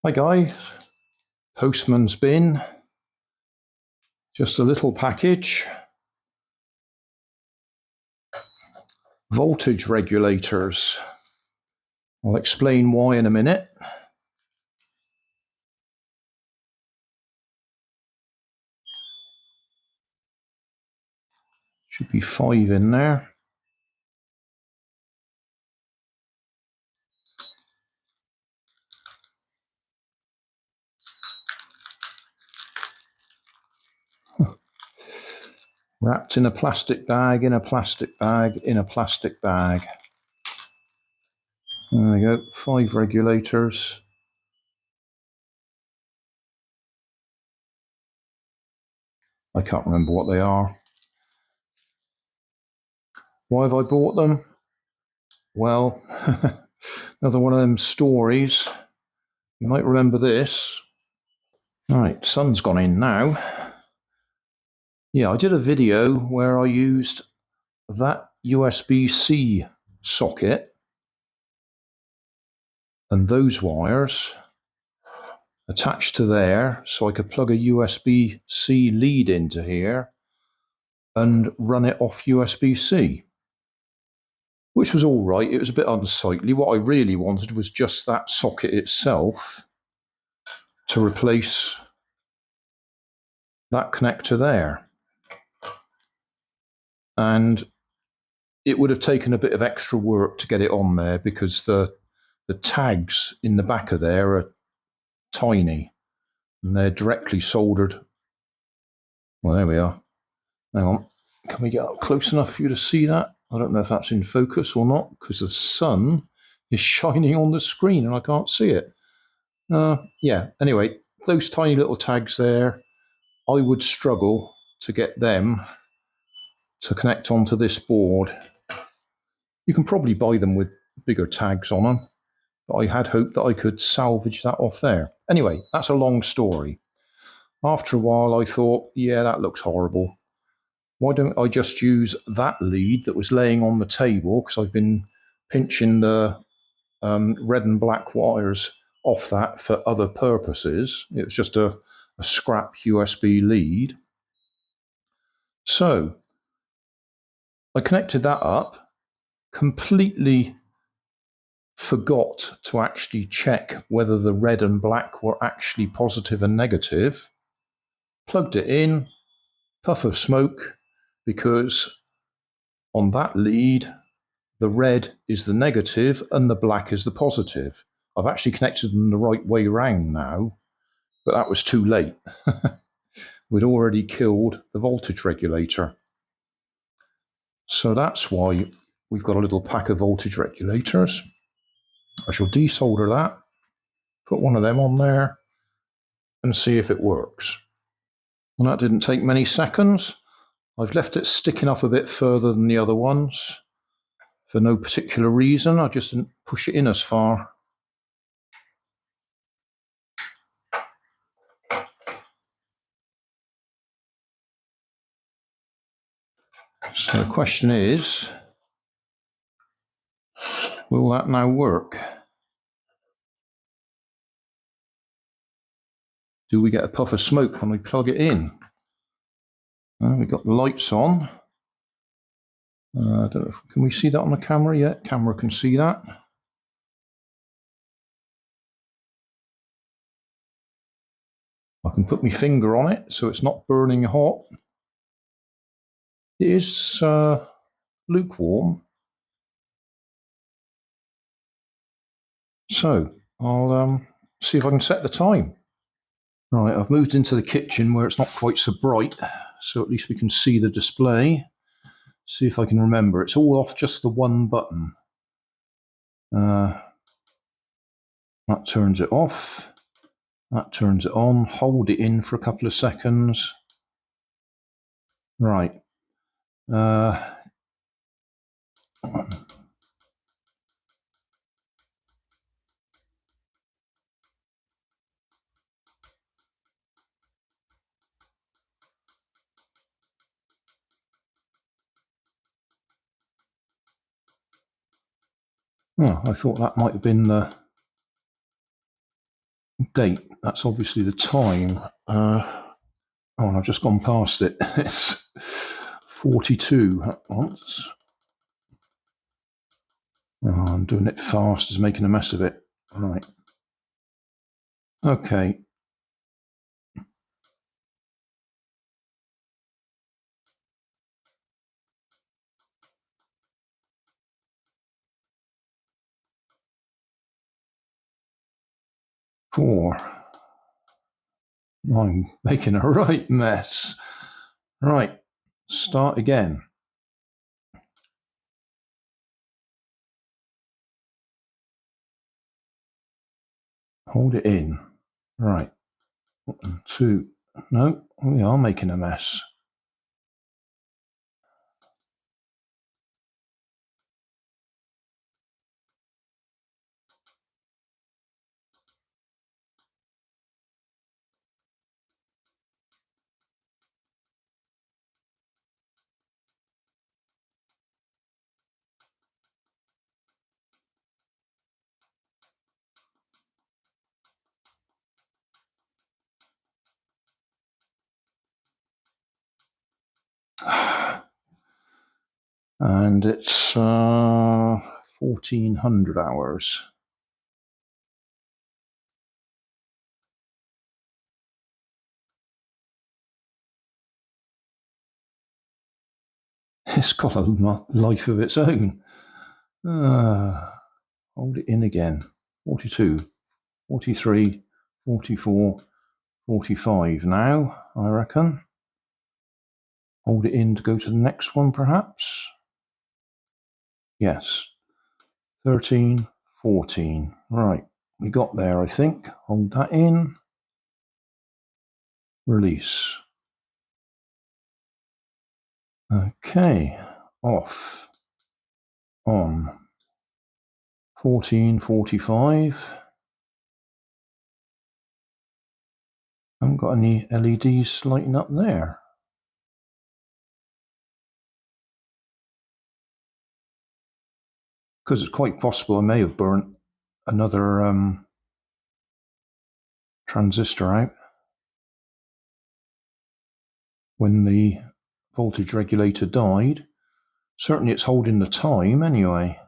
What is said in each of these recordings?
Hi guys, postman's bin, just a little package. Voltage regulators. I'll explain why in a minute. Should be 5 in there. Wrapped in a plastic bag, in a plastic bag, in a plastic bag. There we go, 5 regulators. I can't remember what they are. Why have I bought them? Well, another one of them stories. You might remember this. Right, sun's gone in now. Yeah, I did a video where I used that USB-C socket and those wires attached to there, so I could plug a USB-C lead into here and run it off USB-C, which was all right. It was a bit unsightly. What I really wanted was just that socket itself to replace that connector there. And it would have taken a bit of extra work to get it on there because the tags in the back of there are tiny and they're directly soldered. Well, there we are. Hang on. Can we get up close enough for you to see that? I don't know if that's in focus or not because the sun is shining on the screen and I can't see it. Yeah, anyway, those tiny little tags there, I would struggle to get them to connect onto this board. You can probably buy them with bigger tags on them, but I had hoped that I could salvage that off there. Anyway, that's a long story. After a while, I thought, yeah, that looks horrible. Why don't I just use that lead that was laying on the table, because I've been pinching the red and black wires off that for other purposes. It was just a scrap USB lead. So I connected that up, completely forgot to actually check whether the red and black were actually positive and negative, plugged it in, puff of smoke, because on that lead, the red is the negative and the black is the positive. I've actually connected them the right way round now, but that was too late. We'd already killed the voltage regulator. So that's why we've got a little pack of voltage regulators. I shall desolder that, put one of them on there, and see if it works. And that didn't take many seconds. I've left it sticking up a bit further than the other ones for no particular reason. I just didn't push it in as far. So the question is, will that now work? Do we get a puff of smoke when we plug it in? We've got the lights on. I don't know can we see that on the camera yet? Camera can see that. I can put my finger on it so it's not burning hot. It is lukewarm. So I'll see if I can set the time. Right, I've moved into the kitchen where it's not quite so bright, so at least we can see the display. See if I can remember. It's all off just the one button. That turns it off. That turns it on. Hold it in for a couple of seconds. Right. Oh, I thought that might have been the Date, that's obviously the time. Oh, and I've just gone past it. It's 42 at once. Oh, I'm doing it fast, it's making a mess of it. Right. Okay. Four. I'm making a right mess. Right. Start again. Hold it in. Right. 1, 2. No, we are making a mess. And it's 1400 hours. It's got a life of its own. Hold it in again. 42, 43, 44, 45 now, I reckon. Hold it in to go to the next one, perhaps. Yes. 13, 14. Right, we got there, I think. Hold that in. Release. Okay, off. On. 14:45. Haven't got any LEDs lighting up there. Because it's quite possible I may have burnt another transistor out when the voltage regulator died. Certainly it's holding the time anyway.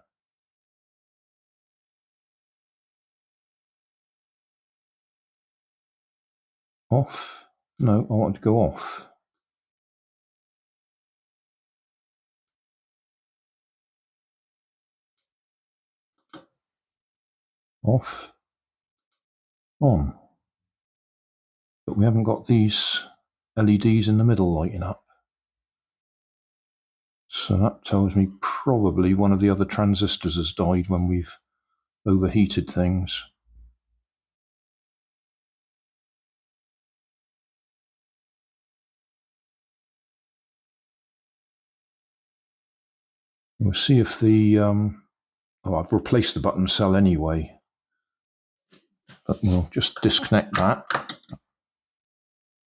Off? No, I want to go off. Off. On. But we haven't got these LEDs in the middle lighting up. So that tells me probably one of the other transistors has died when we've overheated things. We'll see if the I've replaced the button cell anyway, but we'll just disconnect that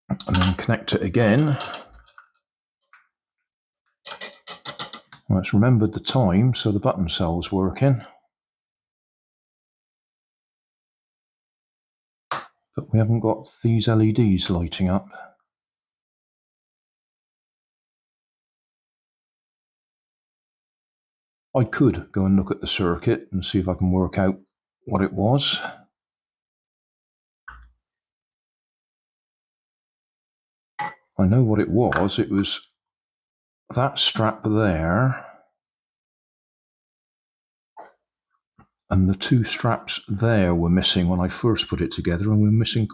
and then connect it again. Well, it's remembered the time, so the button cell's working. But we haven't got these LEDs lighting up. I could go and look at the circuit and see if I can work out what it was. I know what it was. It was that strap there and the two straps there were missing when I first put it together, and we're missing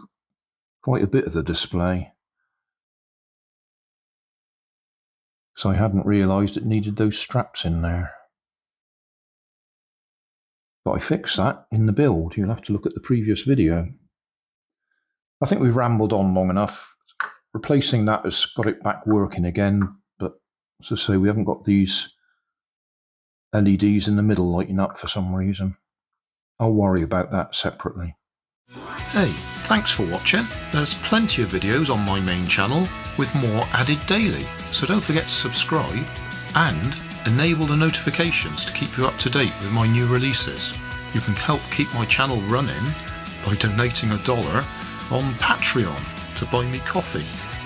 quite a bit of the display. So I hadn't realised it needed those straps in there. But I fixed that in the build. You'll have to look at the previous video. I think we've rambled on long enough. Replacing that has got it back working again, but as I say, we haven't got these LEDs in the middle lighting up for some reason. I'll worry about that separately. Hey, thanks for watching. There's plenty of videos on my main channel with more added daily, so don't forget to subscribe and enable the notifications to keep you up to date with my new releases. You can help keep my channel running by donating $1 on Patreon to buy me coffee.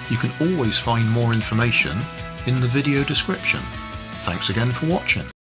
You can always find more information in the video description. Thanks again for watching.